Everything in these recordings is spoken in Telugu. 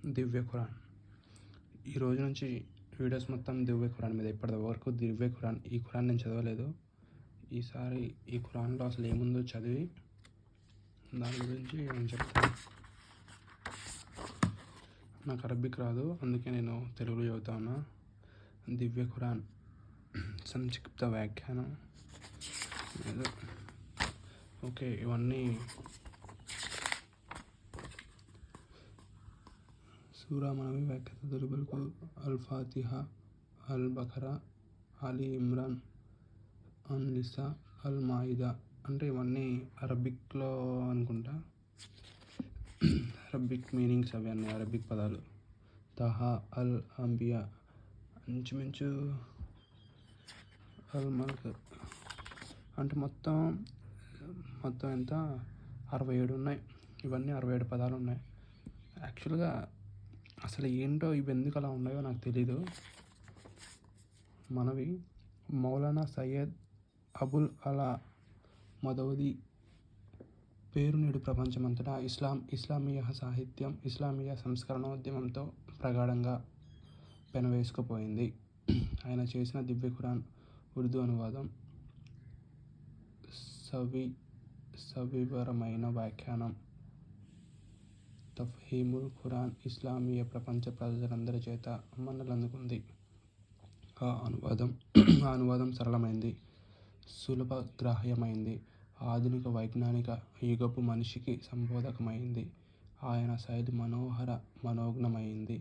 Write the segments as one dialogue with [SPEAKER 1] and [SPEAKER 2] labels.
[SPEAKER 1] దివ్య ఖురాన్. ఈ రోజు నుంచి వీడియోస్ మొత్తం దివ్య ఖురాన్ మీద. ఇప్పటి వరకు దివ్య ఖురాన్ ఈ ఖురాన్ నేను చదవలేదు. ఈసారి ఈ ఖురాన్లో అసలు ఏముందో చదివి దాని గురించి నేను చెప్తాను. నాకు అరబిక్ రాదు, అందుకే నేను తెలుగులో చదువుతా ఉన్నా. దివ్య ఖురాన్ సంక్షిప్త వ్యాఖ్యానం. ఓకే, ఇవన్నీ సూరా మనవి వ్యాఖ్యాత దుర్బల్కు అల్-ఫాతిహా, అల్-బఖరా, ఆలి ఇమ్రాన్, అన్-నిసా, అల్-మాయిదా. అంటే ఇవన్నీ అరబిక్లో అనుకుంటా. అరబిక్ మీనింగ్స్ అవి అన్నీ అరబిక్ పదాలు. తహా, అల్-అంబియా, ఇంచుమించు అల్-మల్క్. అంటే మొత్తం ఎంత 67 ఉన్నాయి. ఇవన్నీ 67 పదాలు ఉన్నాయి. యాక్చువల్గా అసలు ఏంటో ఇవి ఎందుకు అలా ఉన్నాయో నాకు తెలీదు. మనవి మౌలానా సయ్యద్ అబుల్ అలా మదౌది పేరు నేడు ప్రపంచమంతటా ఇస్లామీయ సాహిత్యం, ఇస్లామీయ సంస్కరణోద్యమంతో ప్రగాఢంగా పెనవేసుకుపోయింది. ఆయన చేసిన దివ్య ఖురాన్ ఉర్దూ అనువాదం, సవివరమైన వ్యాఖ్యానం తఫ్హీముల్ ఖురాన్ ఇస్లామీయ ప్రపంచ ప్రజలందరి చేత మన్నలందుకుంది. ఆ అనువాదం సరళమైంది, సులభగ్రాహ్యమైంది, ఆధునిక వైజ్ఞానిక యుగపు మనిషికి సంబోధకమైంది. ఆయన శైలి మనోజ్ఞమైంది.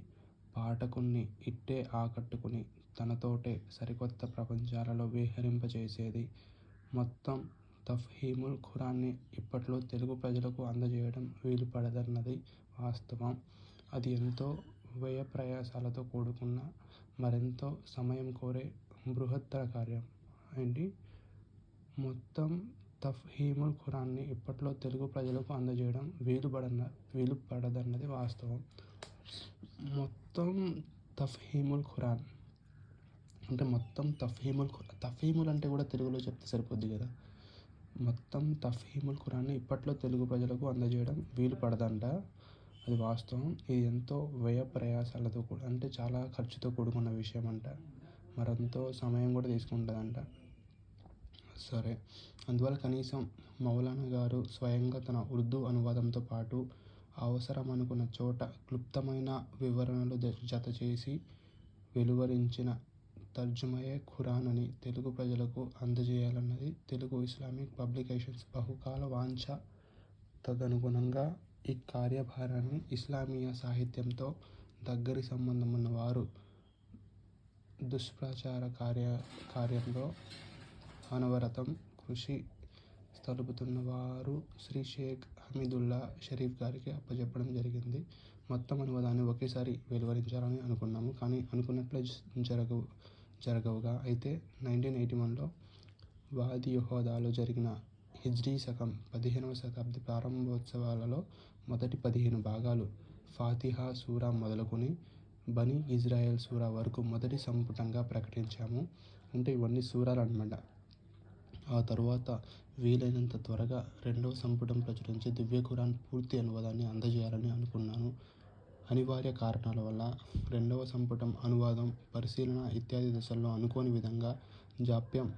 [SPEAKER 1] పాఠకుణ్ణి ఇట్టే ఆకట్టుకుని తనతోటే సరికొత్త ప్రపంచాలలో విహరింపచేసేది. మొత్తం తఫ్హీముల్ ఖురాన్ని ఇప్పట్లో తెలుగు ప్రజలకు అందజేయడం వీలుపడదన్నది వాస్తవం. అది ఎంతో వ్యయప్రయాసాలతో కూడుకున్న, మరెంతో సమయం కోరే బృహత్తర కార్యం. మొత్తం తఫ్హీముల్ ఖురాన్ని ఇప్పట్లో తెలుగు ప్రజలకు అందజేయడం వీలుపడదన్నది వాస్తవం. మొత్తం తఫ్హీముల్ ఖురాన్ అంటే మొత్తం తఫ్హీముల్ అంటే కూడా తెలుగులో చెప్తే సరిపోద్ది కదా. మొత్తం తఫ్హీముల్ ఖురాన్ని ఇప్పట్లో తెలుగు ప్రజలకు అందజేయడం వీలుపడదంట, అది వాస్తవం. ఇది ఎంతో వ్యయ ప్రయాసాలతో అంటే చాలా ఖర్చుతో కూడుకున్న విషయం అంట, మరెంతో సమయం కూడా తీసుకుంటుందంట. సరే, అందువల్ల కనీసం మౌలానా గారు స్వయంగా తన ఉర్దూ అనువాదంతో పాటు అవసరమనుకున్న చోట క్లుప్తమైన వివరణలు జతచేసి వెలువరించిన తర్జుమాయే ఖురాన్ అని తెలుగు ప్రజలకు అందజేయాలన్నది తెలుగు ఇస్లామిక్ పబ్లికేషన్స్ బహుకాల వాంఛ. తదనుగుణంగా ఈ కార్యభారాన్ని ఇస్లామీయ సాహిత్యంతో దగ్గరి సంబంధం ఉన్నవారు, దుష్ప్రచార కార్యంలో అనవరతం కృషి సలుపుతున్నవారు శ్రీ షేక్ హమీదుల్లా షరీఫ్ గారికి అప్పచెప్పడం జరిగింది. మొత్తం అనువాదాన్ని ఒకేసారి వెలువరించాలని అనుకున్నాము, కానీ అనుకున్నట్లే జరగవుగా. అయితే 1981లో వాది యెహూదాలో జరిగిన హిజ్రీ శకం 15వ శతాబ్ది ప్రారంభోత్సవాలలో మొదటి 15 భాగాలు ఫాతిహా సూరా మొదలుకొని బనీ ఇజ్రాయెల్ సూరా వరకు మొదటి సంపుటంగా ప్రకటించాము. అంటే ఇవన్నీ సూరాలు అన్నమాట. ఆ తరువాత వీలైనంత త్వరగా రెండవ సంపుటం ప్రచురించి దివ్య ఖురాన్ పూర్తి అనువాదాన్ని అందజేయాలని అనుకున్నాను. అనివార్య కారణాల వల్ల రెండవ సంపుటం అనువాదం, పరిశీలన ఇత్యాది దశల్లో అనుకోని విధంగా జాప్యం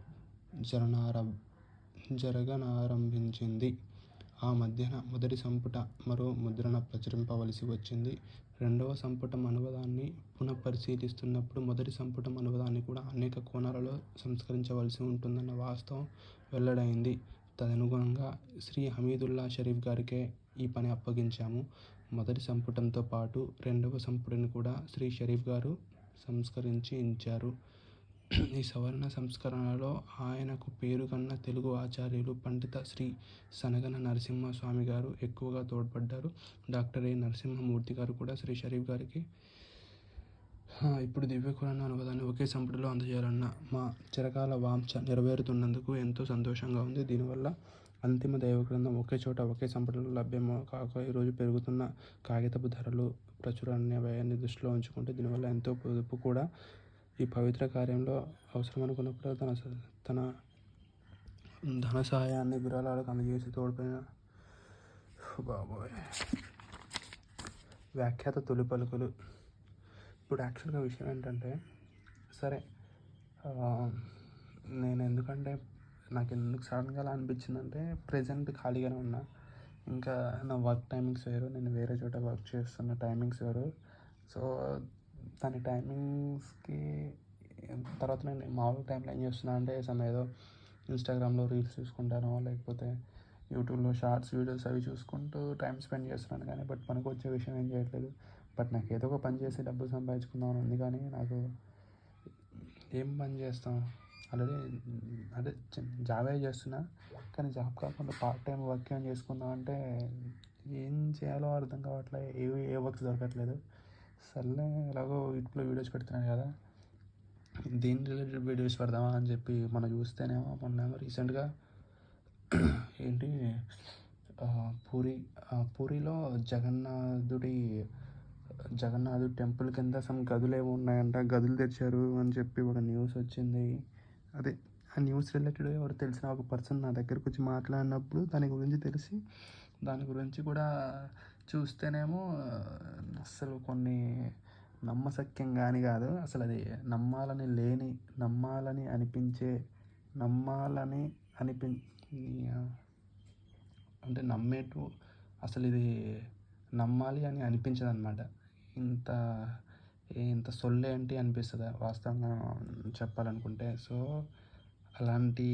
[SPEAKER 1] జరగనారంభించింది. ఆ మధ్యన మొదటి సంపుట మరో ముద్రణ ప్రచురింపవలసి వచ్చింది. రెండవ సంపుటం అనువాదాన్ని పునఃపరిశీలిస్తున్నప్పుడు మొదటి సంపుటం అనువాదాన్ని కూడా అనేక కోణాలలో సంస్కరించవలసి ఉంటుందన్న వాస్తవం వెల్లడైంది. తదనుగుణంగా శ్రీ హమీదుల్లా షరీఫ్ గారికే ఈ పని అప్పగించాము. మొదటి సంపుటంతో పాటు రెండవ సంపుటిని కూడా శ్రీ షరీఫ్ గారు సంస్కరించి ఇచ్చారు. ఈ సవర్ణ సంస్కరణలో ఆయనకు పేరుగన్న తెలుగు ఆచార్యులు పండిత శ్రీ సనగన నరసింహ స్వామి గారు ఎక్కువగా తోడ్పడ్డారు. డాక్టర్ ఏ నరసింహమూర్తి గారు కూడా శ్రీ షరీఫ్ గారికి ఇప్పుడు దివ్య ఖురాన్ అనువాదాన్ని ఒకే సంపుటిలో అందజేయాలన్న మా చిరకాల వాంఛ నెరవేరుతున్నందుకు ఎంతో సంతోషంగా ఉంది. దీనివల్ల అంతిమ దైవగ్రంథం ఒకే చోట ఒకే సంపుటిలో లభ్యమో కాక ఈరోజు పెరుగుతున్న కాగితపు ధరలు, ప్రచురణ వ్యయాన్ని దృష్టిలో ఉంచుకుంటే దీనివల్ల ఎంతో పొదుపు కూడా. ఈ పవిత్ర కార్యంలో అవసరమనుకున్నప్పుడు తన ధన సహాయాన్ని విరాళాలకు అందజేసి తోడ్పడిన వ్యాఖ్యాత తొలి పలుకులు. ఇప్పుడు యాక్చువల్గా విషయం ఏంటంటే, సరే నేను ఎందుకంటే నాకు ఎందుకు సడన్గా అలా అనిపించిందంటే, ప్రెజెంట్ ఖాళీగానే ఉన్నా. ఇంకా నా వర్క్ టైమింగ్స్ వేరు, నేను వేరే చోట వర్క్ చేస్తున్న టైమింగ్స్ వేరు. సో దాని టైమింగ్స్కి తర్వాత నేను మామూలు టైంలో ఏం చేస్తున్నా అంటే, ఏదో ఇన్స్టాగ్రామ్లో రీల్స్ చూసుకుంటానో, లేకపోతే యూట్యూబ్లో షార్ట్స్ వీడియోస్ అవి చూసుకుంటూ టైం స్పెండ్ చేస్తున్నాను. కానీ పనికి వచ్చే విషయం ఏం చేయట్లేదు. నాకు ఏదో ఒక పని చేసి డబ్బులు సంపాదించుకుందామని ఉంది. కానీ నాకు ఏం పని చేస్తాం, ఆల్రెడీ అదే జాబే చేస్తున్నా. కానీ జాబ్ కాకుండా పార్ట్ టైం వర్క్ ఏం చేసుకుందాం అంటే ఏం చేయాలో అర్థం కావట్లేదు. ఏ వర్క్స్ దొరకట్లేదు. సర్లే ఎలాగో యూట్యూబ్లో వీడియోస్ పెడుతున్నాను కదా, దీని రిలేటెడ్ వీడియోస్ పెడదామా అని చెప్పి మనం చూస్తేనేమో మొన్నేమో రీసెంట్గా ఏంటి పూరిలో జగన్నాథుడి టెంపుల్ కింద సమ్ గదులు ఏమో ఉన్నాయంట, గదులు తెచ్చారు అని చెప్పి ఒక న్యూస్ వచ్చింది. అదే ఆ న్యూస్ రిలేటెడ్ ఎవరు తెలిసిన ఒక పర్సన్ నా దగ్గరకు వచ్చి మాట్లాడినప్పుడు దాని గురించి కూడా చూస్తేనేమో అస్సలు కొన్ని నమ్మశక్యం కానీ కాదు. అసలు అది నమ్మాలని అంటే నమ్మేటు అసలు ఇది నమ్మాలి అని అనిపించదు అనమాట. ఇంత సొల్లేంటి అనిపిస్తుంది వాస్తవంగా చెప్పాలనుకుంటే. సో అలాంటి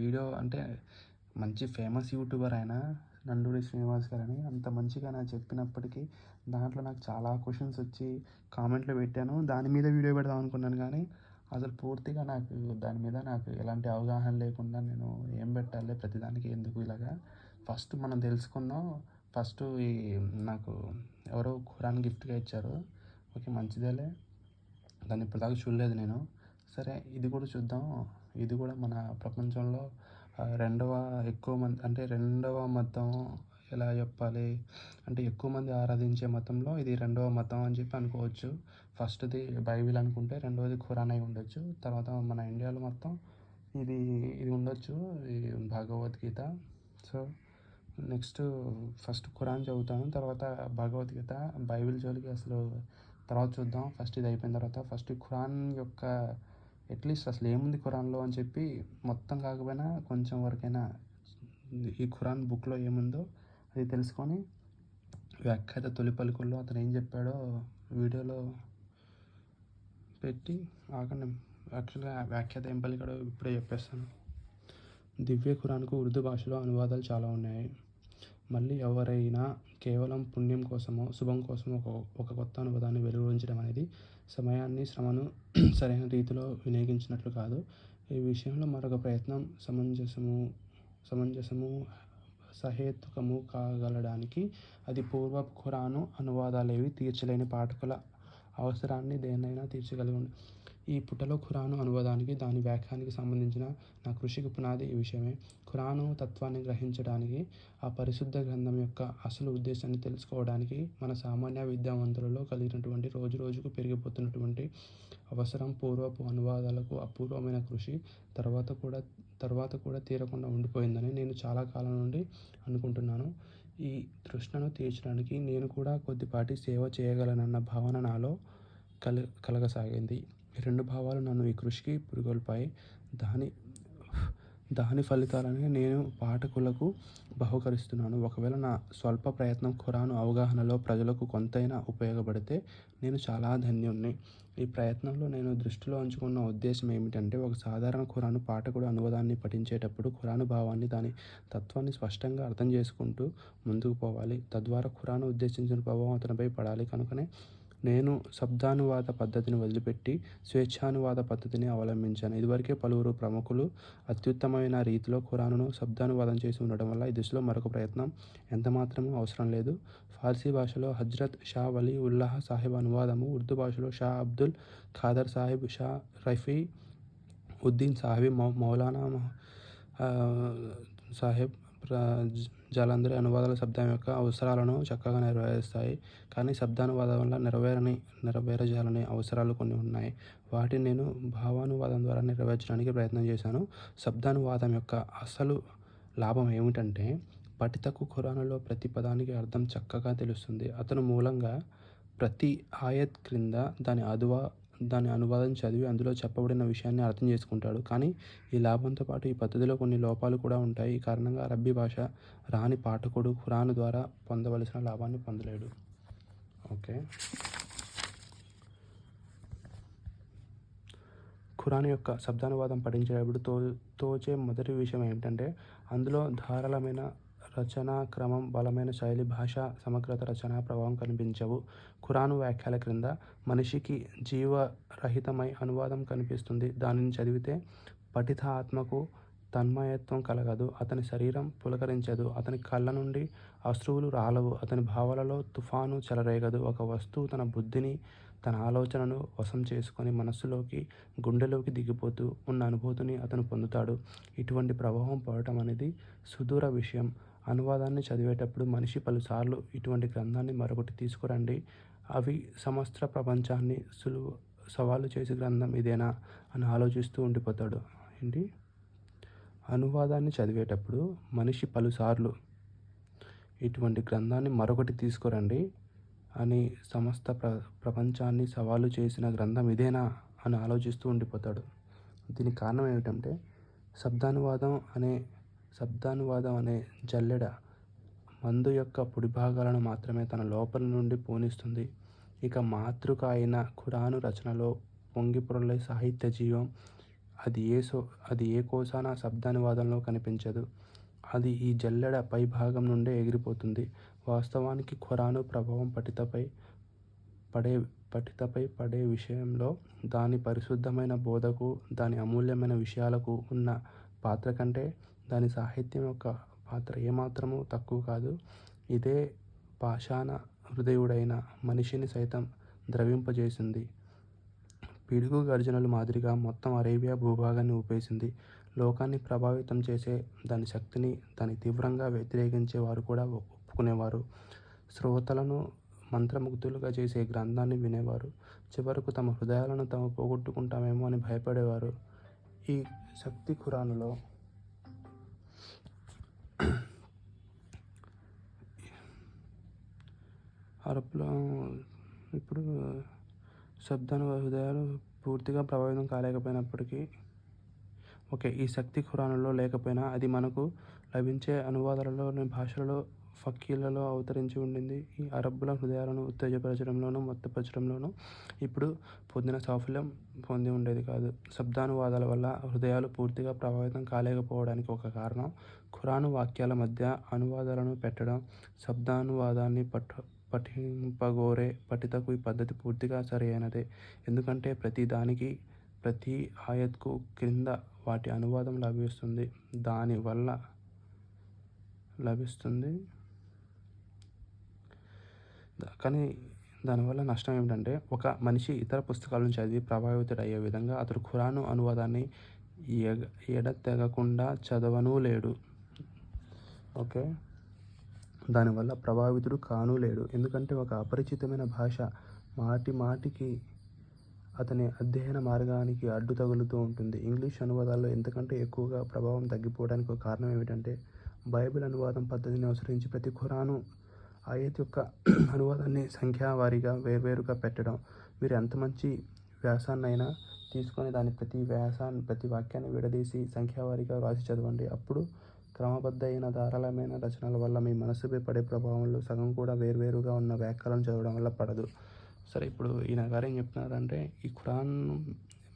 [SPEAKER 1] వీడియో అంటే మంచి ఫేమస్ యూట్యూబర్ ఆయన నండూరి శ్రీనివాస్ గారు అని, అంత మంచిగా నాకు చెప్పినప్పటికీ దాంట్లో నాకు చాలా క్వశ్చన్స్ వచ్చి కామెంట్లో పెట్టాను. దాని మీద వీడియో పెడదాం అనుకున్నాను. కానీ అసలు పూర్తిగా దాని మీద నాకు ఎలాంటి అవగాహన లేకుండా నేను ఏం పెట్టాలి, ప్రతిదానికి ఎందుకు ఇలాగా ఫస్ట్ మనం తెలుసుకుందాం. ఫస్ట్ నాకు ఎవరో ఖురాన్ గిఫ్ట్గా ఇచ్చారు. ఓకే, మంచిదేలే, దాన్ని ఇప్పటిదాకా చూడలేదు నేను. సరే ఇది కూడా చూద్దాం. ఇది కూడా మన ప్రపంచంలో రెండవ మతం ఎలా చెప్పాలి అంటే, ఎక్కువ మంది ఆరాధించే మతంలో ఇది రెండవ మతం అని చెప్పి అనుకోవచ్చు. ఫస్ట్ది బైబిల్ అనుకుంటే రెండవది ఖురాన్ అయి ఉండొచ్చు. తర్వాత మన ఇండియాలో మొత్తం ఇది ఉండొచ్చు, ఈ Bhagavad Gita. So next first Quran చదువుతాను, తర్వాత భగవద్గీత, బైబిల్ జోలికి అసలు తర్వాత చూద్దాం. ఫస్ట్ ఇది అయిపోయిన తర్వాత ఫస్ట్ ఖురాన్ యొక్క అట్లీస్ట్ అసలు ఏముంది ఖురాన్లో అని చెప్పి మొత్తం కాకపోయినా కొంచెం వరకైనా ఈ ఖురాన్ బుక్లో ఏముందో అది తెలుసుకొని వ్యాఖ్యాత తొలి పలుకుల్లో అతను ఏం చెప్పాడో వీడియోలో పెట్టి ఆకండి. యాక్చువల్గా వ్యాఖ్యాత ఏం పలికాడో ఇప్పుడే చెప్పేస్తాను. దివ్య ఖురాన్కు ఉర్దూ భాషలో అనువాదాలు చాలా ఉన్నాయి. మళ్ళీ ఎవరైనా కేవలం పుణ్యం కోసమో శుభం కోసమో ఒక కొత్త అనువాదాన్ని వెలువరించడం అనేది సమయాన్ని శ్రమను సరైన రీతిలో వినియోగించినట్లు కాదు. ఈ విషయంలో మరొక ప్రయత్నం సమంజసము సహేతుకము కాగలడానికి అది పూర్వపు ఖురాను అనువాదాలేవి తీర్చలేని పాఠకుల అవసరాన్ని దేన్నైనా తీర్చగలిగి ఉంది. ఈ పుటలో ఖురాను అనువాదానికి దాని వ్యాఖ్యానానికి సంబంధించిన నా కృషికి పునాది ఈ విషయమే. ఖురాను తత్వాన్ని గ్రహించడానికి, ఆ పరిశుద్ధ గ్రంథం యొక్క అసలు ఉద్దేశాన్ని తెలుసుకోవడానికి మన సామాన్య విద్యావంతులలో కలిగినటువంటి రోజుకు పెరిగిపోతున్నటువంటి అవసరం పూర్వపు అనువాదాలకు అపూర్వమైన కృషి తర్వాత కూడా తీరకుండా ఉండిపోయిందని నేను చాలా కాలం నుండి అనుకుంటున్నాను. ఈ తృష్ణను తీర్చడానికి నేను కూడా కొద్దిపాటి సేవ చేయగలనన్న భావన నాలో కలగసాగింది. ఈ రెండు భావాలు నన్ను ఈ కృషికి పురిగొల్పాయి. దాని ఫలితాలని నేను పాఠకులకు బహుకరిస్తున్నాను. ఒకవేళ నా స్వల్ప ప్రయత్నం ఖురాను అవగాహనలో ప్రజలకు కొంతైనా ఉపయోగపడితే నేను చాలా ధన్యుణ్ణి. ఈ ప్రయత్నంలో నేను దృష్టిలో ఉంచుకున్న ఉద్దేశం ఏమిటంటే, ఒక సాధారణ ఖురాను పాఠకుడు అనువాదాన్ని పఠించేటప్పుడు ఖురాను భావాన్ని, దాని తత్వాన్ని స్పష్టంగా అర్థం చేసుకుంటూ ముందుకు పోవాలి. తద్వారా ఖురాను ఉద్దేశించిన ప్రభావం అతనిపై పడాలి. కనుకనే నేను శబ్దానువాద పద్ధతిని వదిలిపెట్టి స్వేచ్ఛానువాద పద్ధతిని అవలంబించాను. ఇదివరకే పలువురు ప్రముఖులు అత్యుత్తమమైన రీతిలో ఖురానును శబ్దానువాదం చేసి ఉండడం వల్ల ఈ దిశలో మరొక ప్రయత్నం ఎంతమాత్రమూ అవసరం లేదు. ఫార్సీ భాషలో హజ్రత్ షా వలీ ఉల్లాహ్ సాహెబ్ అనువాదము, ఉర్దూ భాషలో షా అబ్దుల్ ఖాదర్ సాహెబ్, షా రఫీ ఉద్దీన్ సాహెబ్, మౌలానా సాహెబ్ జలంధరి అనువాదాల శబ్దం యొక్క అవసరాలను చక్కగా నెరవేరుస్తాయి. కానీ శబ్దానువాదం వల్ల నెరవేరజాలని అవసరాలు కొన్ని ఉన్నాయి. వాటిని నేను భావానువాదం ద్వారా నెరవేర్చడానికి ప్రయత్నం చేశాను. శబ్దానువాదం యొక్క అసలు లాభం ఏమిటంటే, పఠితకు ఖురానులో ప్రతి పదానికి అర్థం చక్కగా తెలుస్తుంది. అతను మూలంగా ప్రతి ఆయత్ క్రింద దాని అనువాదం చదివి అందులో చెప్పబడిన విషయాన్ని అర్థం చేసుకుంటాడు. కానీ ఈ లాభంతో పాటు ఈ పద్ధతిలో కొన్ని లోపాలు కూడా ఉంటాయి. ఈ కారణంగా అరబ్బీ భాష రాని పాఠకుడు ఖురాను ద్వారా పొందవలసిన లాభాన్ని పొందలేడు. ఓకే. ఖురాన్ యొక్క శబ్దానువాదం పఠించేటప్పుడు తోచే మొదటి విషయం ఏమిటంటే అందులో ధారాళమైన రచనా క్రమం, బలమైన శైలి, భాష సమగ్రత, రచనా ప్రభావం కనిపించవు. ఖురాను వాక్యాల క్రింద మనిషికి జీవరహితమై అనువాదం కనిపిస్తుంది. దానిని చదివితే పఠిత ఆత్మకు తన్మయత్వం కలగదు. అతని శరీరం పులకరించదు. అతని కళ్ళ నుండి అశ్రువులు రాలవు. అతని భావాలలో తుఫాను చెలరేగదు. ఒక వస్తువు తన బుద్ధిని, తన ఆలోచనను వశం చేసుకొని మనస్సులోకి, గుండెలోకి దిగిపోతూ ఉన్న అనుభూతిని అతను పొందుతాడు. ఇటువంటి ప్రభావం పడటం అనేది సుదూర విషయం. అనువాదాన్ని చదివేటప్పుడు మనిషి పలుసార్లు ఇటువంటి గ్రంథాన్ని మరొకటి తీసుకురండి, అవి సమస్త ప్రపంచాన్ని సవాలు చేసే గ్రంథం ఇదేనా అని ఆలోచిస్తూ ఉండిపోతాడు. ఏంటి? అనువాదాన్ని చదివేటప్పుడు మనిషి పలుసార్లు ఇటువంటి గ్రంథాన్ని మరొకటి తీసుకురండి అని సమస్త ప్రపంచాన్ని సవాలు చేసిన గ్రంథం ఇదేనా అని ఆలోచిస్తూ ఉండిపోతాడు. దీనికి కారణం ఏమిటంటే శబ్దానువాదం అనే జల్లెడ మందు యొక్క పొడి భాగాలను మాత్రమే తన లోపల నుండి పోనిస్తుంది. ఇక మాతృక అయిన ఖురాను రచనలో పొంగిపొరలే సాహిత్య జీవం. అది ఏ కోసాన శబ్దానువాదంలో కనిపించదు. అది ఈ జల్లెడ పై భాగం నుండే ఎగిరిపోతుంది. వాస్తవానికి ఖురాను ప్రభావం పఠితపై పడే విషయంలో దాని పరిశుద్ధమైన బోధకు, దాని అమూల్యమైన విషయాలకు ఉన్న పాత్ర కంటే దాని సాహిత్యం యొక్క పాత్ర ఏమాత్రమూ తక్కువ కాదు. ఇదే పాషాణ హృదయుడైన మనిషిని సైతం ద్రవింపజేసింది. పిడుగు గర్జనలు మాదిరిగా మొత్తం అరేబియా భూభాగాన్ని ఊపేసింది. లోకాన్ని ప్రభావితం చేసే దాని శక్తిని, దాన్ని తీవ్రంగా వ్యతిరేకించే వారు కూడా ఒప్పుకునేవారు. శ్రోతలను మంత్రముగ్ధులుగా చేసే గ్రంథాన్ని వినేవారు. చివరకు తమ హృదయాలను తాము పోగొట్టుకుంటామేమో అని భయపడేవారు. ఈ శక్తి ఖురానులో అరబ్లో ఇప్పుడు హృదయాలు పూర్తిగా ప్రభావితం కాలేకపోయినప్పటికీ ఈ శక్తి ఖురానులో లేకపోయినా అది మనకు లభించే అనువాదాలలోని భాషలలో, ఫకీలలో అవతరించి ఉండింది. ఈ అరబ్బుల హృదయాలను ఉత్తేజపరచడంలోనూ, మత్తుపరచడంలోనూ ఇప్పుడు పొందిన సాఫల్యం పొంది ఉండేది కాదు. శబ్దానువాదాల వల్ల హృదయాలు పూర్తిగా ప్రభావితం కాలేకపోవడానికి ఒక కారణం ఖురాను వాక్యాల మధ్య అనువాదాలను పెట్టడం. శబ్దానువాదాన్ని పఠింపగోరే పఠితకు ఈ పద్ధతి పూర్తిగా సరి అయినదే. ఎందుకంటే ప్రతి ఆయత్కు క్రింద వాటి అనువాదం లభిస్తుంది. కానీ దానివల్ల నష్టం ఏమిటంటే ఒక మనిషి ఇతర పుస్తకాలను చదివి ప్రభావితుడయ్యే విధంగా అతడు ఖురాను అనువాదాన్ని ఎడతెగకుండా చదవనూ లేడు. ఓకే. దానివల్ల ప్రభావితుడు కానూ లేడు. ఎందుకంటే ఒక అపరిచితమైన భాష మాటికి అతని అధ్యయన మార్గానికి అడ్డు తగులుతూ ఉంటుంది. ఇంగ్లీష్ అనువాదాల్లో ఎంతకంటే ఎక్కువగా ప్రభావం తగ్గిపోవడానికి ఒక కారణం ఏమిటంటే బైబిల్ అనువాదం పద్ధతిని అనుసరించి ప్రతి ఖురాను ఆయత్ యొక్క అనువాదాన్ని సంఖ్యావారీగా వేర్వేరుగా పెట్టడం. మీరు ఎంత మంచి వ్యాసాన్నైనా తీసుకొని దాని ప్రతి వాక్యాన్ని విడదీసి సంఖ్యావారీగా వ్రాసి చదవండి. అప్పుడు క్రమబద్ధ అయిన ధారాళమైన రచనల వల్ల మీ మనసుపై పడే ప్రభావంలో సగం కూడా వేర్వేరుగా ఉన్న వ్యాఖ్యలను చదవడం వల్ల పడదు. సరే, ఇప్పుడు ఈయన గారు ఏం చెప్తున్నారంటే ఈ ఖురాన్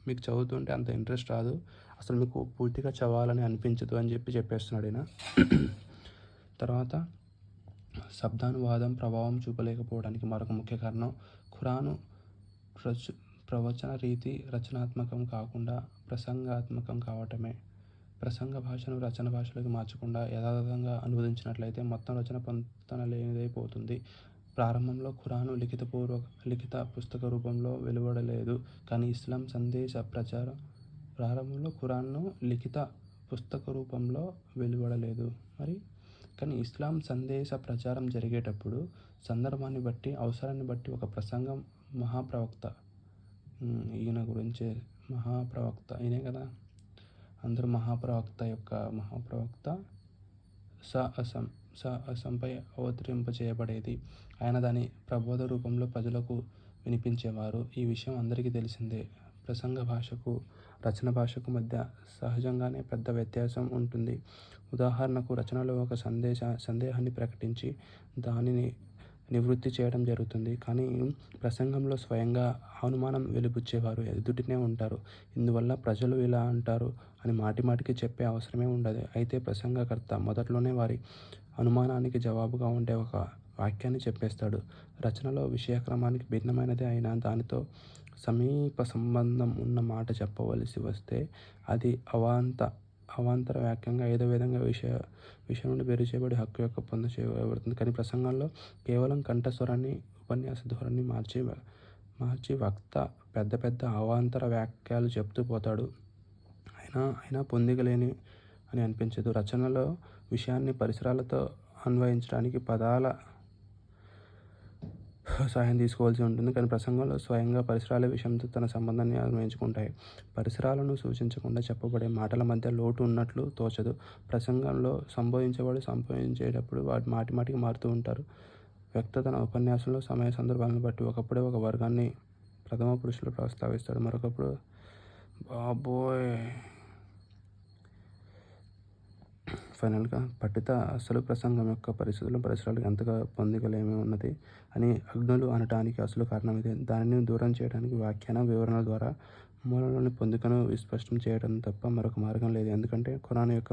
[SPEAKER 1] మీకు చదువుతుంటే అంత ఇంట్రెస్ట్ రాదు, అసలు మీకు పూర్తిగా చదవాలని అనిపించదు అని చెప్పేస్తున్నాడు ఈయన. తర్వాత శబ్దానువాదం ప్రభావం చూపలేకపోవడానికి మరొక ముఖ్య కారణం ఖురాను ప్రవచన రీతి రచనాత్మకం కాకుండా ప్రసంగాత్మకం కావటమే. ప్రసంగ భాషను రచన భాషలోకి మార్చకుండా యథాతథంగా అనువదించినట్లయితే మొత్తం రచన పొంతన లేనిదైపోతుంది. ప్రారంభంలో ఖురాను లిఖిత పుస్తక రూపంలో వెలువడలేదు. కానీ ఇస్లాం సందేశ ప్రచారం జరిగేటప్పుడు సందర్భాన్ని బట్టి, అవసరాన్ని బట్టి ఒక ప్రసంగం ఈయన గురించే ఈయనే కదా అందరూ మహాప్రవక్త సంపై అవతరింపచేయబడేది. ఆయన దాని ప్రబోధ రూపంలో ప్రజలకు వినిపించేవారు. ఈ విషయం అందరికీ తెలిసిందే. ప్రసంగ భాషకు, రచన భాషకు మధ్య సహజంగానే పెద్ద వ్యత్యాసం ఉంటుంది. ఉదాహరణకు, రచనలో ఒక సందేహాన్ని ప్రకటించి దానిని నివృత్తి చేయడం జరుగుతుంది. కానీ ప్రసంగంలో స్వయంగా అనుమానం వెలిబుచ్చేవారు ఎదుటినే ఉంటారు. ఇందువల్ల ప్రజలు ఇలా అంటారు అని మాటిమాటికి చెప్పే అవసరమే ఉండదు. అయితే ప్రసంగకర్త మొదట్లోనే వారి అనుమానానికి జవాబుగా ఉండే ఒక వాక్యాన్ని చెప్పేస్తాడు. రచనలో విషయక్రమానికి భిన్నమైనదే అయినా దానితో సమీప సంబంధం ఉన్న మాట చెప్పవలసి వస్తే అది అవాంతర వాక్యంగా ఏదో విధంగా విషయం నుండి వేరు చేయబడి హక్కు యొక్క పొందు చేయబడుతుంది. కానీ ప్రసంగంలో కేవలం కంఠస్వరాన్ని, ఉపన్యాస ధోరణి మార్చి వక్త పెద్ద పెద్ద అవాంతర వాక్యాలు చెప్తూ పోతాడు. అయినా పొందికలేని అని అనిపించదు. రచనలో విషయాన్ని పరిసరాలతో అన్వయించడానికి పదాల సహాయం తీసుకోవాల్సి ఉంటుంది. కానీ ప్రసంగంలో స్వయంగా పరిసరాల విషయంతో తన సంబంధాన్ని అన్వయించుకుంటాయి. పరిసరాలను సూచించకుండా చెప్పబడే మాటల మధ్య లోటు ఉన్నట్లు తోచదు. ప్రసంగంలో సంబోధించేటప్పుడు వాటి మాటిమాటికి మారుతూ ఉంటారు. వ్యక్త తన ఉపన్యాసంలో సమయ సందర్భాలను బట్టి ఒకప్పుడే ఒక వర్గాన్ని ప్రథమ పురుషులు ప్రస్తావిస్తాడు, మరొకప్పుడు ఫైనల్గా పఠిత అసలు ప్రసంగం యొక్క పరిసరాలకు ఎంతగా పొందికలేమి ఉన్నది అని అజ్ఞులు అనటానికి అసలు కారణం ఇదే. దానిని దూరం చేయడానికి వ్యాఖ్యాన వివరణల ద్వారా మూలంలోని పొందికను విస్పష్టం చేయడం తప్ప మరొక మార్గం లేదు. ఎందుకంటే ఖురాన్ యొక్క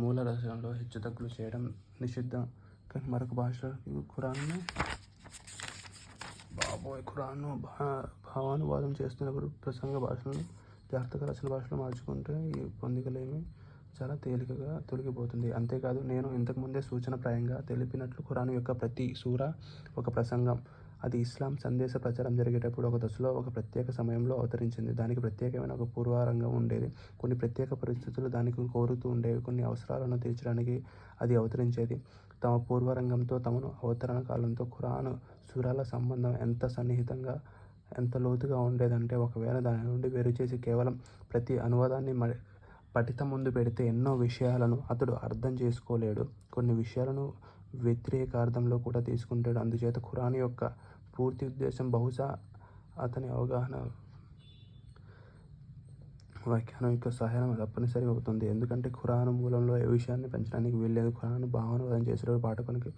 [SPEAKER 1] మూల రచనలో హెచ్చుతగ్గులు చేయడం నిషిద్ధం. కానీ మరొక భాష ఖురాన్ను భావానువాదం చేస్తున్నప్పుడు ప్రసంగ భాషలను జాగ్రత్తగా రచన భాషలో మార్చుకుంటే ఈ పొందికలేమి చాలా తేలికగా తొలగిపోతుంది. అంతేకాదు, నేను ఇంతకుముందే సూచనప్రాయంగా తెలిపినట్లు ఖురాన్ యొక్క ప్రతి సూరా ఒక ప్రసంగం. అది ఇస్లాం సందేశ ప్రచారం జరిగేటప్పుడు ఒక దశలో, ఒక ప్రత్యేక సమయంలో అవతరించింది. దానికి ప్రత్యేకమైన ఒక పూర్వారంగం ఉండేది. కొన్ని ప్రత్యేక పరిస్థితులు దానికి కోరుతూ ఉండేవి. కొన్ని అవసరాలను తీర్చడానికి అది అవతరించేది. తమ పూర్వరంగంతో, తమను అవతరణ కాలంతో ఖురాన్ సూరాల సంబంధం ఎంత సన్నిహితంగా, ఎంత లోతుగా ఉండేదంటే, ఒకవేళ దాని నుండి వేరుచేసి కేవలం ప్రతి అనువాదాన్ని పఠిత ముందు పెడితే ఎన్నో విషయాలను అతడు అర్థం చేసుకోలేడు. కొన్ని విషయాలను వ్యతిరేకార్థంలో కూడా తీసుకుంటాడు. అందుచేత ఖురాన్ యొక్క పూర్తి ఉద్దేశం బహుశా అతని అవగాహన వ్యాఖ్యానం యొక్క సహాయం తప్పనిసరి అవుతుంది. ఎందుకంటే ఖురాన్ మూలంలో ఏ విషయాన్ని పెంచడానికి వీల్లేదు. ఖురాన్ భావానువాదం చేసేటప్పుడు పాఠకునికి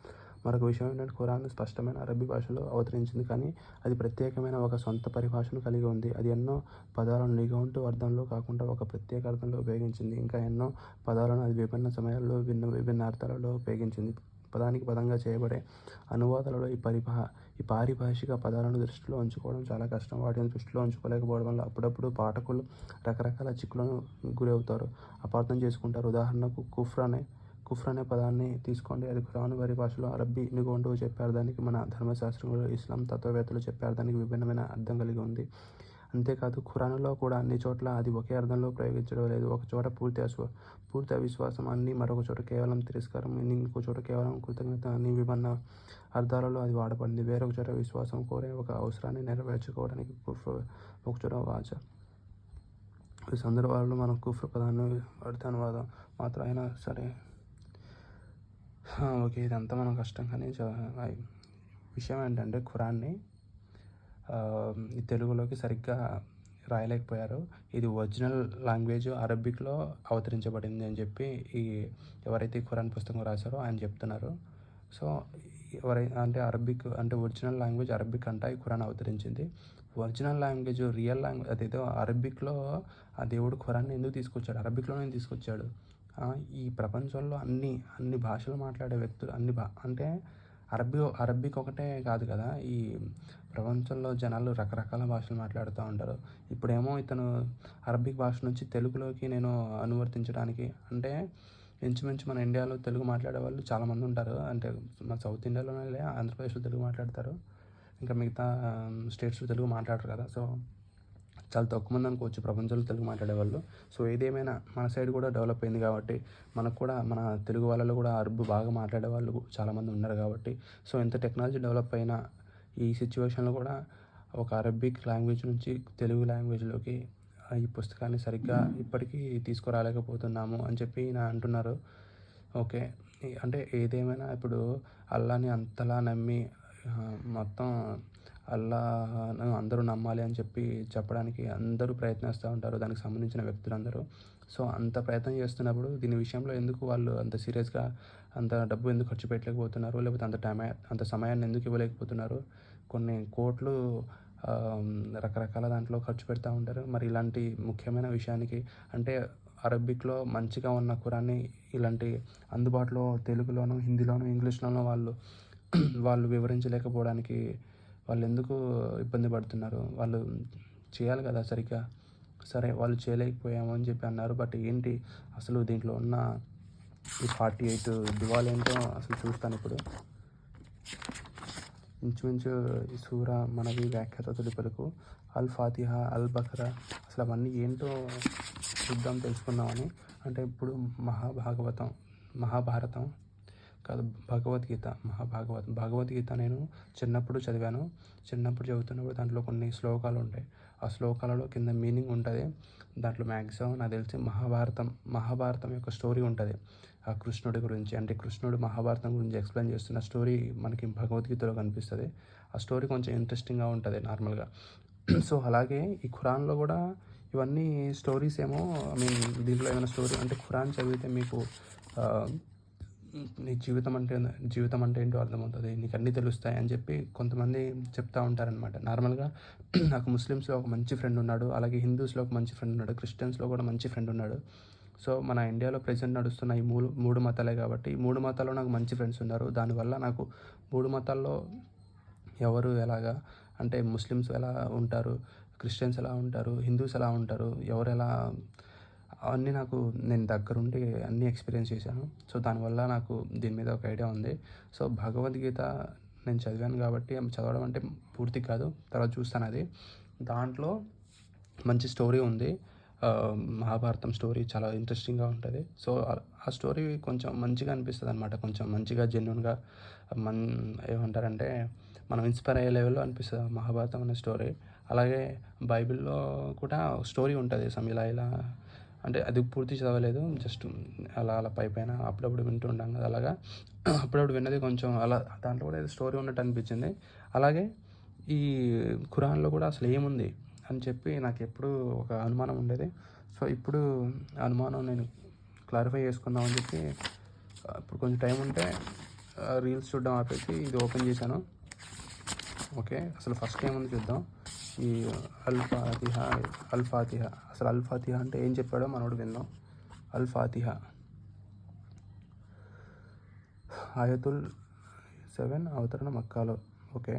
[SPEAKER 1] మరొక విషయం ఏంటంటే, ఖురాన్ స్పష్టమైన అరబ్బీ భాషలో అవతరించింది, కానీ అది ప్రత్యేకమైన ఒక సొంత పరిభాషను కలిగి ఉంది. అది ఎన్నో పదాలను నిఘంటు అర్థంలో కాకుండా ఒక ప్రత్యేక అర్థంలో ఉపయోగించింది. ఇంకా ఎన్నో పదాలను అది విభిన్న సమయాల్లో విభిన్న అర్థాలలో ఉపయోగించింది. పదానికి పదంగా చేయబడే అనువాదాలలో ఈ పారిభాషిక పదాలను దృష్టిలో ఉంచుకోవడం చాలా కష్టం. వాటిని దృష్టిలో ఉంచుకోలేకపోవడం వల్ల అప్పుడప్పుడు పాఠకులు రకరకాల చిక్కులను గురవుతారు, అపార్థం చేసుకుంటారు. ఉదాహరణకు కుఫ్ర్ అనే పదాన్ని తీసుకోండి. అది ఖురాన్ వారి భాషలో అరబ్బీ నిఘంటువు చెప్పే అర్థానికి, మన ధర్మశాస్త్రంలో ఇస్లాం తత్వవేత్తలు చెప్పే అర్థానికి విభిన్నమైన అర్థం కలిగి ఉంది. అంతేకాదు, ఖురాన్లో కూడా అన్ని చోట్ల అది ఒకే అర్థంలో ప్రయోగించడం లేదు. ఒక చోట పూర్తి అవిశ్వాసం అని, మరొక చోట కేవలం తిరస్కారం, ఇంకో చోట కేవలం కృతజ్ఞత అని విభిన్న అర్థాలలో అది వాడబడింది. వేరొక చోట విశ్వాసం కోరే ఒక అవసరాన్ని నెరవేర్చుకోవడానికి కుఫ్ర్, ఒక చోట వాచ. ఈ సందర్భాలలో మనం కుఫ్ర్ పదాన్ని వాడితే అనువాదం మాత్రం అయినా సరే ఓకే, ఇదంతా మనం కష్టం. కానీ విషయం ఏంటంటే, ఖురాన్ని తెలుగులోకి సరిగ్గా రాయలేకపోయారు. ఇది ఒరిజినల్ లాంగ్వేజ్ అరబిక్లో అవతరించబడింది అని చెప్పి ఎవరైతే ఖురాన్ పుస్తకం రాశారో ఆయన చెప్తున్నారు. సో అంటే అరబిక్ అంటే ఒరిజినల్ లాంగ్వేజ్ అరబిక్ అంట ఈ ఖురాన్ అవతరించింది. ఒరిజినల్ లాంగ్వేజ్, రియల్ లాంగ్వేజ్ అదేదో అరబిక్లో ఆ దేవుడు ఖురాన్ని ఎందుకు తీసుకొచ్చాడు? అరబిక్లోనే తీసుకొచ్చాడు. ఈ ప్రపంచంలో అన్ని భాషలు మాట్లాడే వ్యక్తులు అంటే అరబిక్ ఒకటే కాదు కదా, ఈ ప్రపంచంలో జనాలు రకరకాల భాషలు మాట్లాడుతూ ఉంటారు. ఇప్పుడేమో ఇతను అరబిక్ భాష నుంచి తెలుగులోకి నేను అనువర్తించడానికి, అంటే ఇంచుమించు మన ఇండియాలో తెలుగు మాట్లాడే వాళ్ళు చాలామంది ఉంటారు. అంటే మన సౌత్ ఇండియాలోనే ఆంధ్రప్రదేశ్లో తెలుగు మాట్లాడతారు, ఇంకా మిగతా స్టేట్స్లో తెలుగు మాట్లాడరు కదా. సో చాలా తక్కువ మంది అనుకోవచ్చు ప్రపంచంలో తెలుగు మాట్లాడేవాళ్ళు. సో ఏదేమైనా మన సైడ్ కూడా డెవలప్ అయింది కాబట్టి, మనకు కూడా మన తెలుగు వాళ్ళలో కూడా అరబ్ బాగా మాట్లాడే వాళ్ళు చాలామంది ఉన్నారు కాబట్టి, సో ఎంత టెక్నాలజీ డెవలప్ అయినా ఈ సిచ్యువేషన్లో కూడా ఒక అరబిక్ లాంగ్వేజ్ నుంచి తెలుగు లాంగ్వేజ్లోకి ఈ పుస్తకాన్ని సరిగ్గా ఇప్పటికీ తీసుకురాలేకపోతున్నాము అని చెప్పి నా అంటున్నారు. ఓకే, అంటే ఏదేమైనా ఇప్పుడు అల్లాని అంతలా నమ్మి మొత్తం అల్లాను అందరూ నమ్మాలి అని చెప్పడానికి అందరూ ప్రయత్నిస్తూ ఉంటారు, దానికి సంబంధించిన వ్యక్తులందరూ. సో అంత ప్రయత్నం చేస్తున్నప్పుడు దీని విషయంలో ఎందుకు వాళ్ళు అంత సీరియస్గా అంత డబ్బు ఎందుకు ఖర్చు పెట్టలేకపోతున్నారు, లేకపోతే అంత సమయాన్ని ఎందుకు ఇవ్వలేకపోతున్నారు? కొన్ని కోట్లు రకరకాల దాంట్లో ఖర్చు పెడతా ఉంటారు. మరి ఇలాంటి ముఖ్యమైన విషయానికి అంటే అరబిక్లో మంచిగా ఉన్న ఖురాన్ని ఇలాంటి అందుబాటులో తెలుగులోను, హిందీలోను, ఇంగ్లీష్లోనూ వాళ్ళు వివరించలేకపోవడానికి వాళ్ళు ఎందుకు ఇబ్బంది పడుతున్నారు? వాళ్ళు చేయాలి కదా సరిగ్గా. సరే వాళ్ళు చేయలేకపోయాము అని చెప్పి అన్నారు. బట్ ఏంటి అసలు దీంట్లో ఉన్న ఈ 48 దువాలు ఏంటో అసలు చూస్తాను ఇప్పుడు. ఇంచుమించు ఈ సూర మనవి వ్యాఖ్యాత తొలి పలుకు, అల్ ఫాతిహా, అల్ బకరా, అసలు అవన్నీ ఏంటో చూద్దాం, తెలుసుకుందామని. అంటే ఇప్పుడు మహాభారతం కాదు, భగవద్గీత నేను చిన్నప్పుడు చదివాను. చిన్నప్పుడు చదువుతున్నప్పుడు దాంట్లో కొన్ని శ్లోకాలు ఉంటాయి. ఆ శ్లోకాలలో కింద మీనింగ్ ఉంటుంది. దాంట్లో మ్యాక్సిమం నాకు తెలిసి మహాభారతం యొక్క స్టోరీ ఉంటుంది ఆ కృష్ణుడి గురించి. అంటే కృష్ణుడు మహాభారతం గురించి ఎక్స్ప్లెయిన్ చేస్తున్న స్టోరీ మనకి భగవద్గీతలో కనిపిస్తుంది. ఆ స్టోరీ కొంచెం ఇంట్రెస్టింగ్గా ఉంటుంది నార్మల్గా. సో అలాగే ఈ ఖురాన్లో కూడా ఇవన్నీ స్టోరీస్ ఏమో, దీంట్లో ఏమైనా స్టోరీ అంటే ఖురాన్ చదివితే మీకు నీ జీవితం అంటే ఏంటో అర్థమవుతుంది, నీకు అన్నీ తెలుస్తాయి అని చెప్పి కొంతమంది చెప్తూ ఉంటారనమాట. నార్మల్గా నాకు ముస్లిమ్స్లో ఒక మంచి ఫ్రెండ్ ఉన్నాడు, అలాగే హిందూస్లో ఒక మంచి ఫ్రెండ్ ఉన్నాడు, క్రిస్టియన్స్లో కూడా మంచి ఫ్రెండ్ ఉన్నాడు. సో మన ఇండియాలో ప్రెజెంట్ నడుస్తున్న ఈ మూడు మతాలే కాబట్టి ఈ మూడు మతాల్లో నాకు మంచి ఫ్రెండ్స్ ఉన్నారు. దానివల్ల నాకు మూడు మతాల్లో ఎవరు ఎలాగా అంటే ముస్లిమ్స్ ఎలా ఉంటారు, క్రిస్టియన్స్ ఎలా ఉంటారు, హిందూస్ ఎలా ఉంటారు, ఎవరు ఎలా, అవన్నీ నేను దగ్గరుండి అన్నీ ఎక్స్పీరియన్స్ చేశాను. సో దానివల్ల నాకు దీని మీద ఒక ఐడియా ఉంది. సో భగవద్గీత నేను చదివాను కాబట్టి చదవడం అంటే పూర్తి కాదు, తర్వాత చూస్తాను అది. దాంట్లో మంచి స్టోరీ ఉంది. మహాభారతం స్టోరీ చాలా ఇంట్రెస్టింగ్గా ఉంటుంది. సో ఆ స్టోరీ కొంచెం మంచిగా అనిపిస్తుంది అనమాట, కొంచెం మంచిగా జెన్యూన్గా ఏమంటారంటే మనం ఇన్స్పైర్ అయ్యే లెవెల్లో అనిపిస్తుంది మహాభారతం అనే స్టోరీ. అలాగే బైబిల్లో కూడా స్టోరీ ఉంటుంది ఇలా అంటే అది పూర్తి చదవలేదు, జస్ట్ అలా పైన అప్పుడప్పుడు వింటూ ఉంటాం కదా, అలాగా అప్పుడప్పుడు విన్నది కొంచెం అలా దాంట్లో కూడా ఏదో స్టోరీ ఉన్నట్టు అనిపించింది. అలాగే ఈ ఖురాన్లో కూడా అసలు ఏముంది అని చెప్పి నాకు ఎప్పుడు ఒక అనుమానం ఉండేది. సో ఇప్పుడు అనుమానం నేను క్లారిఫై చేసుకుందామని చెప్పి ఇప్పుడు కొంచెం టైం ఉంటే రీల్స్ చూడడం ఆపేసి ఇది ఓపెన్ చేశాను. ఓకే, అసలు ఫస్ట్ ఏముంది చూద్దాం. ఈ అల్ ఫాతిహా అసలు అల్ ఫాతిహా అంటే ఏం చెప్పాడో మనోడు విందాం. అల్ ఫాతిహా ఆయతుల్ 7 అవతరణ మక్కాలో. ఓకే,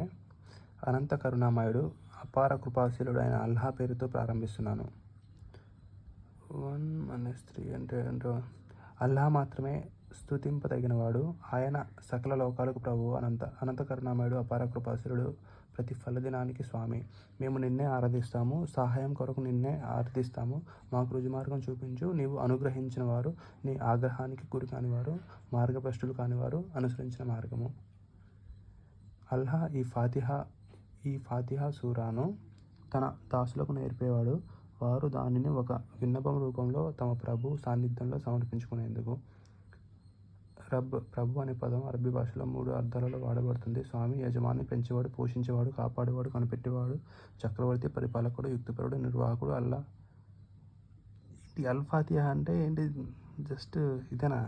[SPEAKER 1] అనంత కరుణామయుడు అపార కృపాశీలుడు అయిన అల్లా పేరుతో ప్రారంభిస్తున్నాను. 1-3 అంటే అల్లా మాత్రమే స్తుతింపదగినవాడు, ఆయన సకల లోకాలకు ప్రభువు, అనంత కరుణామయుడు, అపార కృపాశీలుడు, ప్రతి ఫలదినానికి స్వామి. మేము నిన్నే ఆరాధిస్తాము, సహాయం కొరకు నిన్నే ఆరాధిస్తాము. మాకు రుజుమార్గం చూపించు. నీవు అనుగ్రహించిన వారు, నీ ఆగ్రహానికి గురి కానివారు, మార్గభ్రష్టులు కానివారు అనుసరించిన మార్గము. అల్లా ఈ ఫాతిహా సూరాను తన దాసులకు నేర్పేవాడు. వారు దానిని ఒక విన్నపం రూపంలో తమ ప్రభు సాన్నిధ్యంలో సమర్పించుకునేందుకు. ప్రభు అనే పదం అరబీ భాషలో 3 అర్థాలలో వాడబడుతుంది. స్వామి, యజమాని, పెంచేవాడు, పోషించేవాడు, కాపాడేవాడు, కనిపెట్టేవాడు, చక్రవర్తి, పరిపాలకుడు, యుక్తిపరుడు, నిర్వాహకుడు. అల్లా. ఈ అల్ ఫాతిహా అంటే ఏంటి? జస్ట్ ఇదేనా?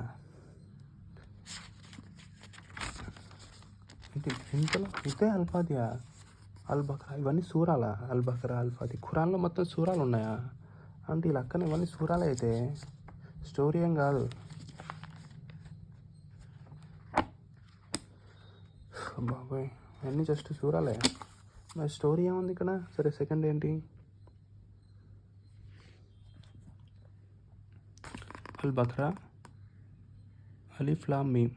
[SPEAKER 1] ఇంతలో ఇదే అల్ ఫాతిహా, అల్ బకరా, ఇవన్నీ సూరాలా? అల్ బకరా, అల్ ఫాతిహా, ఖురాన్లో మొత్తం సూరాలు ఉన్నాయా? అంటే ఈ లక్కన ఇవన్నీ సూరాలు అయితే స్టోరీ ఏం కాదు. బాబోయ్, అన్నీ జస్ట్ సూరాలే, మరి స్టోరీ ఏముంది ఇక్కడ? సరే, సెకండ్ ఏంటి? అల్ బకరా, అలిఫ్ లామ్ మీమ్.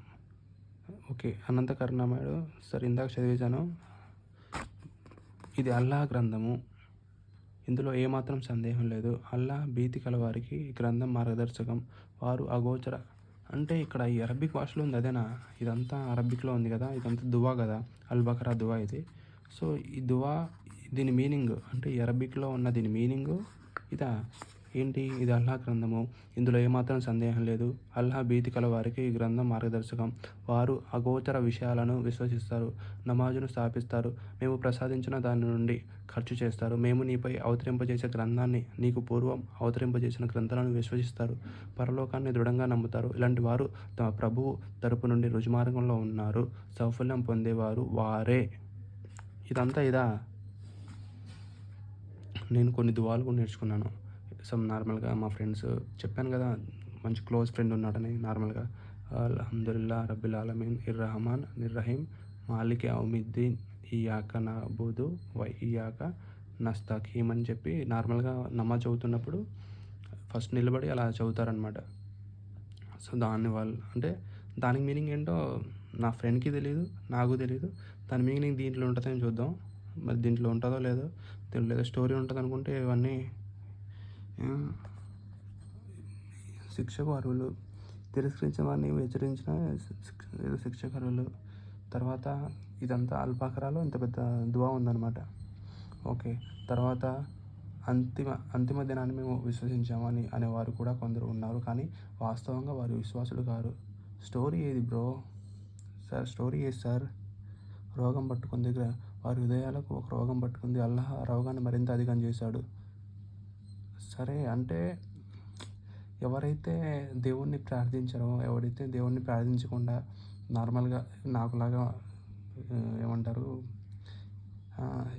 [SPEAKER 1] ఓకే, అనంత కరుణామయుడు. సరే, ఇందాక చదివేశాను. ఇది అల్లా గ్రంథము, ఇందులో ఏమాత్రం సందేహం లేదు. అల్లా భీతి కలవారికి ఈ గ్రంథం మార్గదర్శకం. వారు అగోచర అంటే ఇక్కడ ఈ అరబిక్ భాషలో ఉంది అదేనా? ఇదంతా అరబిక్లో ఉంది కదా, ఇదంతా దువా కదా, అల్ బకరా దువా ఇది. సో ఈ దువా, దీని మీనింగ్ అంటే ఈ అరబిక్లో ఉన్న దీని మీనింగు ఇదా? ఏంటి ఇది అల్లాహ్ గ్రంథము, ఇందులో ఏమాత్రం సందేహం లేదు. అల్లాహ్ భీతి కల వారికి ఈ గ్రంథం మార్గదర్శకం. వారు అగోచర విషయాలను విశ్వసిస్తారు, నమాజును స్థాపిస్తారు, మేము ప్రసాదించిన దాని నుండి ఖర్చు చేస్తారు. మేము నీపై అవతరింపజేసే గ్రంథాన్ని, నీకు పూర్వం అవతరింపజేసిన గ్రంథాలను విశ్వసిస్తారు, పరలోకాన్ని దృఢంగా నమ్ముతారు. ఇలాంటి వారు తమ ప్రభువు తరపు నుండి రుజుమార్గంలో ఉన్నారు. సౌఫల్యం పొందేవారు వారే. ఇదంతా ఇదా? నేను కొన్ని దువాలు కూడా నేర్చుకున్నాను. నార్మల్గా మా ఫ్రెండ్స్ చెప్పాను కదా, మంచి క్లోజ్ ఫ్రెండ్ ఉన్నాడని. నార్మల్గా అల్హమ్దులిల్లా రబ్బిల్ ఆలమీన్ ఇర్రహమాన్ నిర్రహీం మాలిక్ యౌమిద్దీన్ ఇయ్యాక నఅబుదు వ ఇయ్యాక నస్తఖీమ్ అని చెప్పి నార్మల్గా నమాజ్ చదువుతున్నప్పుడు ఫస్ట్ నిలబడి అలా చదువుతారనమాట. సో దాన్ని వాళ్ళు అంటే దానికి మీనింగ్ ఏంటో నా ఫ్రెండ్కి తెలియదు, నాకు తెలియదు. దాని మీనింగ్ దీంట్లో ఉంటుందని చూద్దాం. మరి దీంట్లో ఉంటుందో లేదో, దీంట్లో ఏదో స్టోరీ ఉంటుంది అనుకుంటే ఇవన్నీ శిక్షకు అర్హులు. తిరస్కరించిన వారిని హెచ్చరించిన శిక్షకు అర్హులు. తర్వాత ఇదంతా అల్బకరాలో ఇంత పెద్ద దువా ఉందన్నమాట. ఓకే, తర్వాత అంతిమ దినాన్ని మేము విశ్వసించామని అనేవారు కూడా కొందరు ఉన్నారు, కానీ వాస్తవంగా వారు విశ్వాసులు కారు. స్టోరీ ఏది బ్రో? సార్ స్టోరీ ఏది సార్? రోగం పట్టుకుంది, వారి హృదయాలకు ఒక రోగం పట్టుకుంది. అల్లాహ్ ఆ రోగాన్ని మరింత అధికం చేశాడు. సరే, అంటే ఎవరైతే దేవుణ్ణి ప్రార్థించారో, ఎవరైతే దేవుణ్ణి ప్రార్థించకుండా నార్మల్గా నాకులాగా ఏమంటారు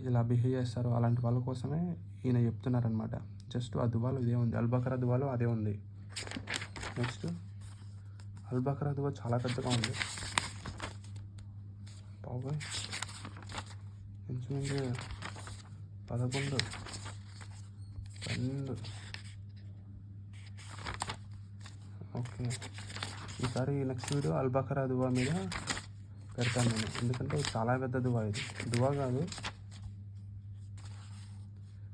[SPEAKER 1] ఇలా బిహేవ్ చేస్తారో అలాంటి వాళ్ళ కోసమే ఈయన చెప్తున్నారనమాట. జస్ట్ ఆ దువాలో ఇదే ఉంది, అల్బకరా దువాలో అదే ఉంది. నెక్స్ట్ అల్బకరా దువా చాలా పెద్దగా ఉంది బాబోయ్. ఇంచుమించు 11, 12. ఓకే, ఈసారి నెక్స్ట్ వీడియో అల్బకరా దువా మీద పెడతాను నేను, ఎందుకంటే చాలా పెద్ద దువా ఇది. దువా కాదు.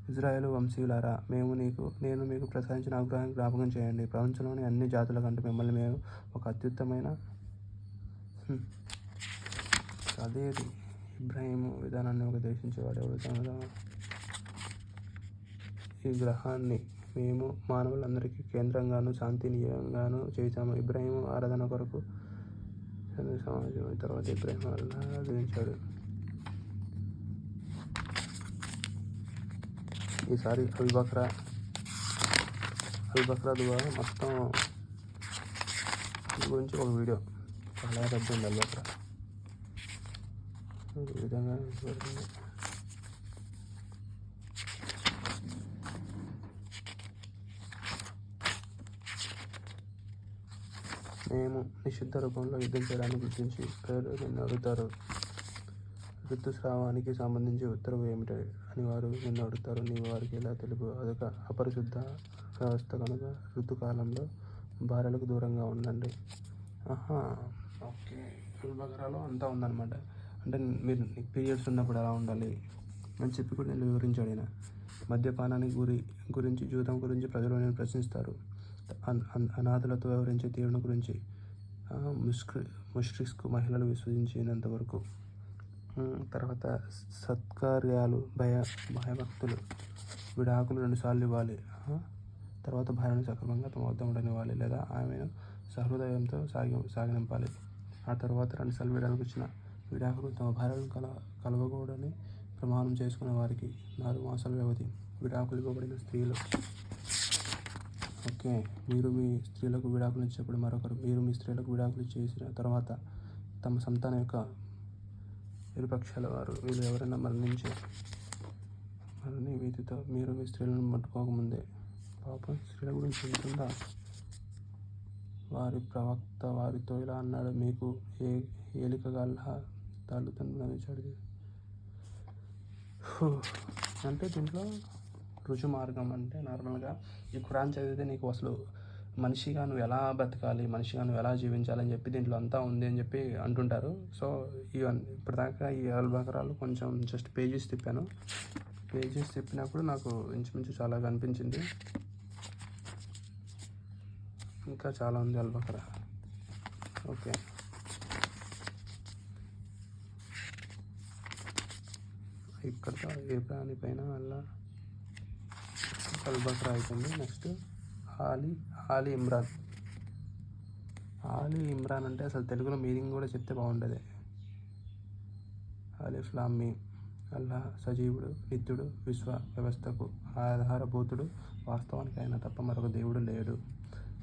[SPEAKER 1] ఇజ్రాయేలు వంశీయులారా, నేను మీకు ప్రసాదించిన అనుగ్రహాన్ని జ్ఞాపకం చేయండి. ప్రపంచంలోని అన్ని జాతుల కంటే మిమ్మల్ని మేము ఒక అత్యుత్తమైన అదేది ఇబ్రాహీము విధానాన్ని ఉపదేశించేవాడు ఎవరు? ఈ గ్రహాన్ని మేము మానవులందరికీ కేంద్రంగాను శాంతి నిలయంగాను చేశాము. ఇబ్రాహీము ఆరాధన కొరకు సమాజం. తర్వాత ఇబ్రాహీం ఆరాధించాడు. ఈసారి అల్బకరా దువా మొత్తం గురించి ఒక వీడియో చాలా పెద్ద ఉంది. అల్బకరా ఈ విధంగా జరుగుతుంది. మేము నిషిద్ధ రూపంలో యుద్ధం చేయడానికి గుర్తించి ప్రజలు నిన్ను అడుగుతారు, ఋతుస్రావానికి సంబంధించి ఉత్తర్వు ఏమిటి అని వారు నిన్ను అడుగుతారు. నీవు వారికి ఇలా తెలుపు, అదొక అపరిశుద్ధ వ్యవస్థ కనుక ఋతుకాలంలో భార్యలకు దూరంగా ఉండండి. ఓకే, అల్బకరాలో అంతా ఉందన్నమాట. అంటే మీరు పీరియడ్స్ ఉన్నప్పుడు ఎలా ఉండాలి అని చెప్పి కూడా నేను వివరించాడు ఆయన. మద్యపానానికి గురించి జూదం గురించి ప్రజలు నేను ప్రశ్నిస్తారు. అనాథలతో వ్యవహరించే తీరును గురించి ముష్రిక్కు మహిళలు విశ్వసించినంత వరకు. తర్వాత సత్కార్యాలు, భయభక్తులు, విడాకులు 2 సార్లు ఇవ్వాలి. తర్వాత భార్యను సక్రమంగా తమ వద్ద ఉండనివ్వాలి లేదా ఆమెను సహృదయంతో సాగనింపాలి. ఆ తర్వాత 2 సార్లు విడాకులు తమ భార్యను కలవకూడని ప్రమాణం చేసుకున్న వారికి 4 మాసాల వ్యవధి. విడాకులు ఇవ్వబడిన స్త్రీలు. ఓకే, మీరు మీ స్త్రీలకు విడాకులు ఇచ్చేప్పుడు మీరు మీ స్త్రీలకు విడాకులు చేసిన తర్వాత తమ సంతానం యొక్క ఇరుపక్షాల వారు వీళ్ళు ఎవరైనా మరణి వీటితో మీరు మీ స్త్రీలను ముట్టుకోకముందే. పాపం స్త్రీల గురించి ఉంటుందా? వారి ప్రవక్త వారితో ఇలా అన్నాడు, మీకు ఏలికగా అల్లాహ్ తాళుతుందని చదివి. అంటే దీంట్లో రుజు మార్గం అంటే నార్మల్గా ఈ ఖురాన్ చదివితే నీకు అసలు మనిషిగా నువ్వు ఎలా బతకాలి, మనిషిగా నువ్వు ఎలా జీవించాలని చెప్పి దీంట్లో అంతా ఉంది అని చెప్పి అంటుంటారు. సో ఇప్పటిదాకా ఈ అల్బకరాలు కొంచెం జస్ట్ పేజెస్ తిప్పాను. పేజెస్ తిప్పినప్పుడు నాకు ఇంచుమించు చాలా కనిపించింది. ఇంకా చాలా ఉంది అల్బకరా. ఓకే, ఇక్కడ ఏ ప్రాణి పైన అల్లా అల్బక్రా అయిపోయింది. నెక్స్ట్ ఆలీ ఇమ్రాన్. ఆలీ ఇమ్రాన్ అంటే అసలు తెలుగులో మీనింగ్ కూడా చెప్తే బాగుండేది. అలిఫ్ లామ్ మీమ్. అల్లాహ్ సజీవుడు, నిత్యుడు, విశ్వ వ్యవస్థకు ఆధారభూతుడు, వాస్తవానికి ఆయన తప్ప మరొక దేవుడు లేడు.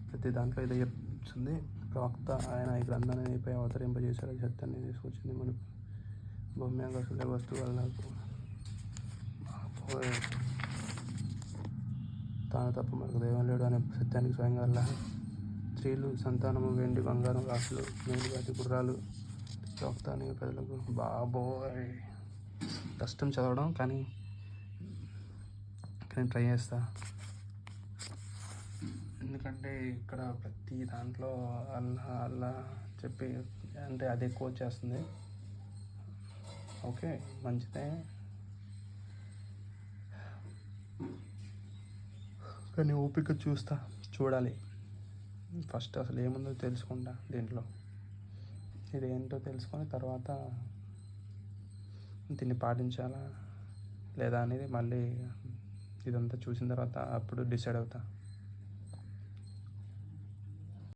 [SPEAKER 1] ప్రతి దాంట్లో ఇదే చెప్తుంది. ప్రవక్త ఆయన ఈ గ్రంథాన్ని నీపై అవతరింపజేశాడు, ఈ సత్యాన్ని తీసుకొచ్చింది. మన భూమి ఆకాశంలో వస్తువు అల్లాహకు తాను తప్ప మరొక దైవం లేడు అనే సత్యానికి స్వయంగా అల్లాహ్. స్త్రీలు, సంతానము, వెండి బంగారం, రాసులు, మేలుగాటి గుర్రాలు ప్రవక్త అనే ప్రజలకు. బాబోయ్ కష్టం చదవడం, కానీ ట్రై చేస్తా. ఎందుకంటే ఇక్కడ ప్రతి దాంట్లో అల్లా చెప్పి అంటే అదే కోచ్ చేస్తుంది. ఓకే మంచిదే, కానీ ఓపిక చూడాలి. ఫస్ట్ అసలు ఏముందో తెలుసుకుంటా దీంట్లో, ఇదేంటో తెలుసుకొని తర్వాత దీన్ని పాటించాలా లేదా అనేది మళ్ళీ ఇదంతా చూసిన తర్వాత అప్పుడు డిసైడ్ అవుతా.